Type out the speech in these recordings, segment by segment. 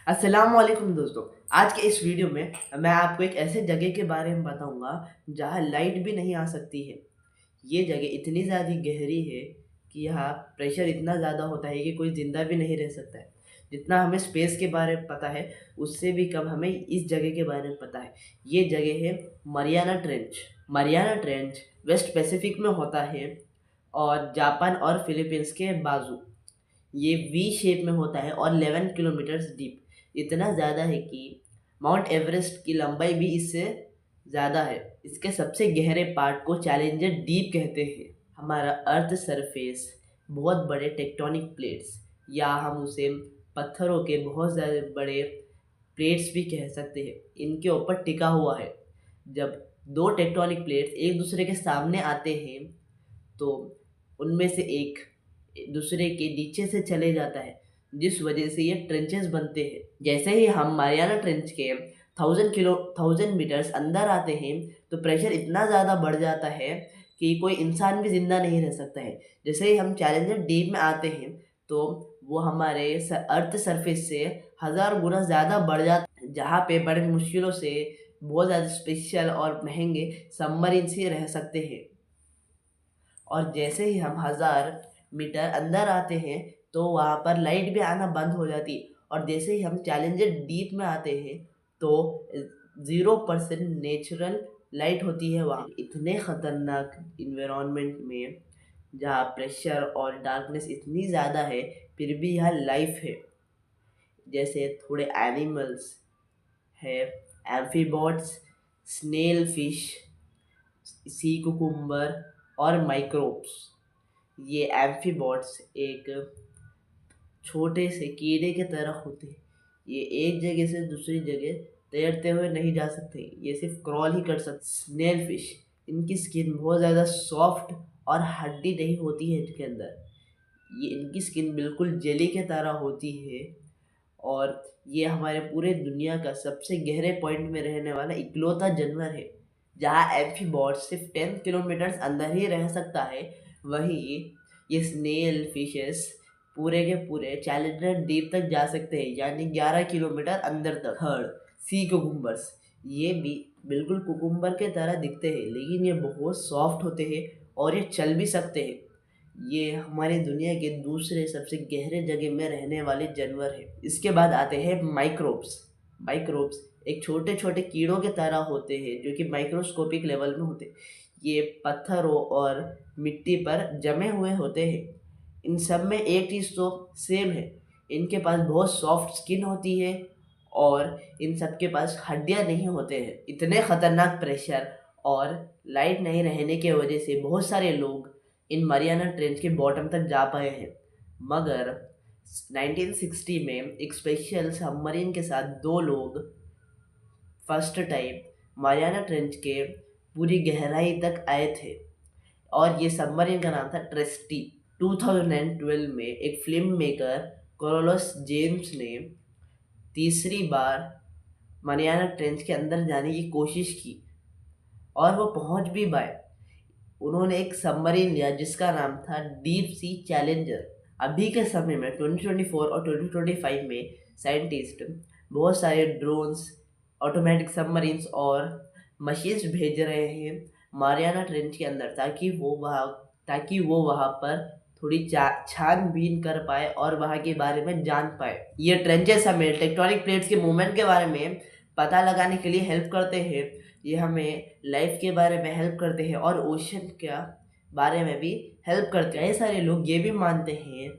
अस्सलाम वालेकुम दोस्तों। आज के इस वीडियो में मैं आपको एक ऐसे जगह के बारे में बताऊंगा जहां लाइट भी नहीं आ सकती है। ये जगह इतनी ज़्यादा गहरी है कि यहाँ प्रेशर इतना ज़्यादा होता है कि कोई ज़िंदा भी नहीं रह सकता है। जितना हमें स्पेस के बारे में पता है उससे भी कम हमें इस जगह के बारे में पता है। ये जगह है Mariana trench. Mariana trench west Pacific में होता है और जापान और फिलीपींस के बाजू ये वी शेप में होता है और 11 किलोमीटर डीप। इतना ज़्यादा है कि माउंट एवरेस्ट की लंबाई भी इससे ज़्यादा है। इसके सबसे गहरे पार्ट को चैलेंजर डीप कहते हैं। हमारा अर्थ सरफेस बहुत बड़े टेक्टोनिक प्लेट्स या हम उसे पत्थरों के बहुत ज़्यादा बड़े प्लेट्स भी कह सकते हैं, इनके ऊपर टिका हुआ है। जब दो टेक्टोनिक प्लेट्स एक दूसरे के सामने आते हैं तो उनमें से एक दूसरे के नीचे से चले जाता है, जिस वजह से ये ट्रेंचेस बनते हैं। जैसे ही हम मारियाना ट्रेंच के 1000 मीटर्स अंदर आते हैं तो प्रेशर इतना ज़्यादा बढ़ जाता है कि कोई इंसान भी ज़िंदा नहीं रह सकता है। जैसे ही हम चैलेंजर डीप में आते हैं तो वो हमारे अर्थ सरफेस से 1000 गुना ज़्यादा बढ़ जाता है, जहाँ पे बड़े मुश्किलों से बहुत ज़्यादा स्पेशल और महंगे सबमरीन से रह सकते हैं। और जैसे ही हम 1000 मीटर अंदर आते हैं तो वहाँ पर लाइट भी आना बंद हो जाती है। और जैसे ही हम चैलेंजर डीप में आते हैं तो 0% नेचुरल लाइट होती है वहाँ। इतने ख़तरनाक इन्वायरमेंट में जहाँ प्रेशर और डार्कनेस इतनी ज़्यादा है फिर भी यहाँ लाइफ है। जैसे थोड़े एनिमल्स है, एम्फीबॉट्स, स्नेल फिश, सी कुकुम्बर और माइक्रोब्स। ये एम्फीबॉट्स एक छोटे से कीड़े के तरह होते हैं। ये एक जगह से दूसरी जगह तैरते हुए नहीं जा सकते, ये सिर्फ क्रॉल ही कर सकते। स्नेल फिश, इनकी स्किन बहुत ज़्यादा सॉफ्ट और हड्डी नहीं होती है इनके अंदर। ये इनकी स्किन बिल्कुल जेली के तरह होती है। और ये हमारे पूरे दुनिया का सबसे गहरे पॉइंट में रहने वाला इकलौता जानवर है। जहाँ एम्फीबॉट सिर्फ 10 किलोमीटर अंदर ही रह सकता है, वहीं ये स्नेल फिशेस पूरे के पूरे चैलेंजर डीप तक जा सकते हैं, यानी 11 किलोमीटर अंदर तक। थर्ड, सी कुकुम्बर्स। ये भी बिल्कुल कुकुम्बर के तरह दिखते हैं, लेकिन ये बहुत सॉफ्ट होते हैं और ये चल भी सकते हैं। ये हमारी दुनिया के दूसरे सबसे गहरे जगह में रहने वाले जानवर है। इसके बाद आते हैं माइक्रोब्स। माइक्रोब्स एक छोटे छोटे कीड़ों के तरह होते हैं जो कि माइक्रोस्कोपिक लेवल में होते हैं। ये पत्थरों और मिट्टी पर जमे हुए होते हैं। इन सब में एक चीज़ तो सेम है, इनके पास बहुत सॉफ्ट स्किन होती है और इन सब के पास हड्डियाँ नहीं होते हैं। इतने ख़तरनाक प्रेशर और लाइट नहीं रहने की वजह से बहुत सारे लोग इन मरियाना ट्रेंच के बॉटम तक जा पाए हैं। मगर 1960 में एक स्पेशल सबमरीन के साथ दो लोग फर्स्ट टाइम मारियाना ट्रेंच के पूरी गहराई तक आए थे और ये सबमरीन का नाम था ट्रेस्टी। 2012 में एक फिल्म मेकर कार्लोस जेम्स ने तीसरी बार मारियाना ट्रेंच के अंदर जाने की कोशिश की और वो पहुंच भी पाए। उन्होंने एक सबमरीन लिया जिसका नाम था डीप सी चैलेंजर। अभी के समय में 2024 और 2025 में साइंटिस्ट बहुत सारे ड्रोन्स, ऑटोमेटिक सबमरीन्स और मशीन्स भेज रहे हैं मारियाना ट्रेंच के अंदर, ताकि वो वहाँ पर थोड़ी छानबीन कर पाए और वहाँ के बारे में जान पाए। ये ट्रेंचेस हमें टेक्टोनिक प्लेट्स के मूवमेंट के बारे में पता लगाने के लिए हेल्प करते हैं। ये हमें लाइफ के बारे में हेल्प करते हैं और ओशन के बारे में भी हेल्प करते हैं। कई सारे लोग ये भी मानते हैं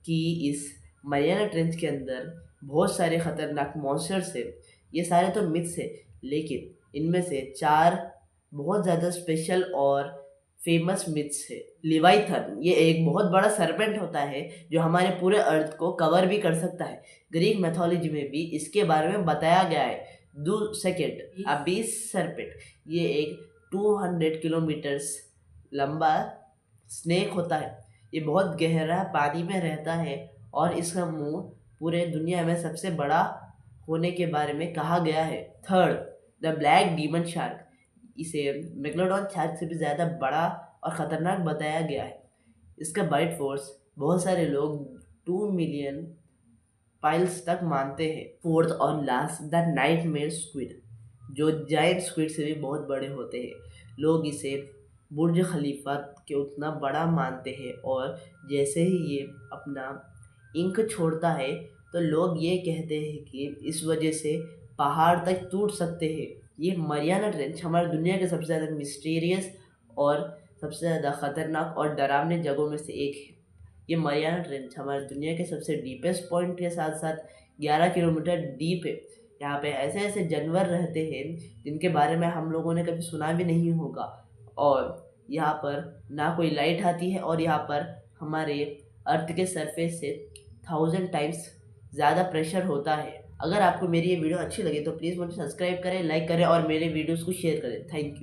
कि इस मरियाना ट्रेंच के अंदर बहुत सारे खतरनाक मॉन्स्टर्स हैं। ये सारे तो मिथ्स है, लेकिन इनमें से 4 बहुत ज़्यादा स्पेशल और फेमस मिथ्स है। लिवाइथन ये एक बहुत बड़ा सरपेंट होता है जो हमारे पूरे अर्थ को कवर भी कर सकता है। ग्रीक मैथोलॉजी में भी इसके बारे में बताया गया है। सेकेंड, अबीस सरपेंट, ये एक 200 किलोमीटर्स लंबा स्नेक होता है। ये बहुत गहरा पानी में रहता है और इसका मुंह पूरे दुनिया में सबसे बड़ा होने के बारे में कहा गया है। Third, the black demon shark, इसे मेगलोडॉन शार्क से भी ज़्यादा बड़ा और ख़तरनाक बताया गया है। इसका बाइट फोर्स बहुत सारे लोग 2 मिलियन पाइल्स तक मानते हैं। फोर्थ और लास्ट, द नाइटमेयर स्क्विड, जो जायंट स्क्विड से भी बहुत बड़े होते हैं। लोग इसे बुर्ज खलीफा के उतना बड़ा मानते हैं और जैसे ही ये अपना इंक छोड़ता है तो लोग ये कहते हैं कि इस वजह से पहाड़ तक टूट सकते हैं। ये मरियाना ट्रेंच हमारी दुनिया के सबसे ज़्यादा मिस्टीरियस और सबसे ज़्यादा ख़तरनाक और डरावने जगहों में से एक है। ये मरियाना ट्रेंच हमारी दुनिया के सबसे डीपेस्ट पॉइंट के साथ साथ 11 किलोमीटर डीप है। यहाँ पे ऐसे ऐसे जानवर रहते हैं जिनके बारे में हम लोगों ने कभी सुना भी नहीं होगा। और यहाँ पर ना कोई लाइट आती है और यहाँ पर हमारे अर्थ के सरफेस से 1000 टाइम्स ज़्यादा प्रेशर होता है। अगर आपको मेरी ये वीडियो अच्छी लगी तो प्लीज़ मुझे सब्सक्राइब करें, लाइक करें और मेरे वीडियोज़ को शेयर करें। Thank you.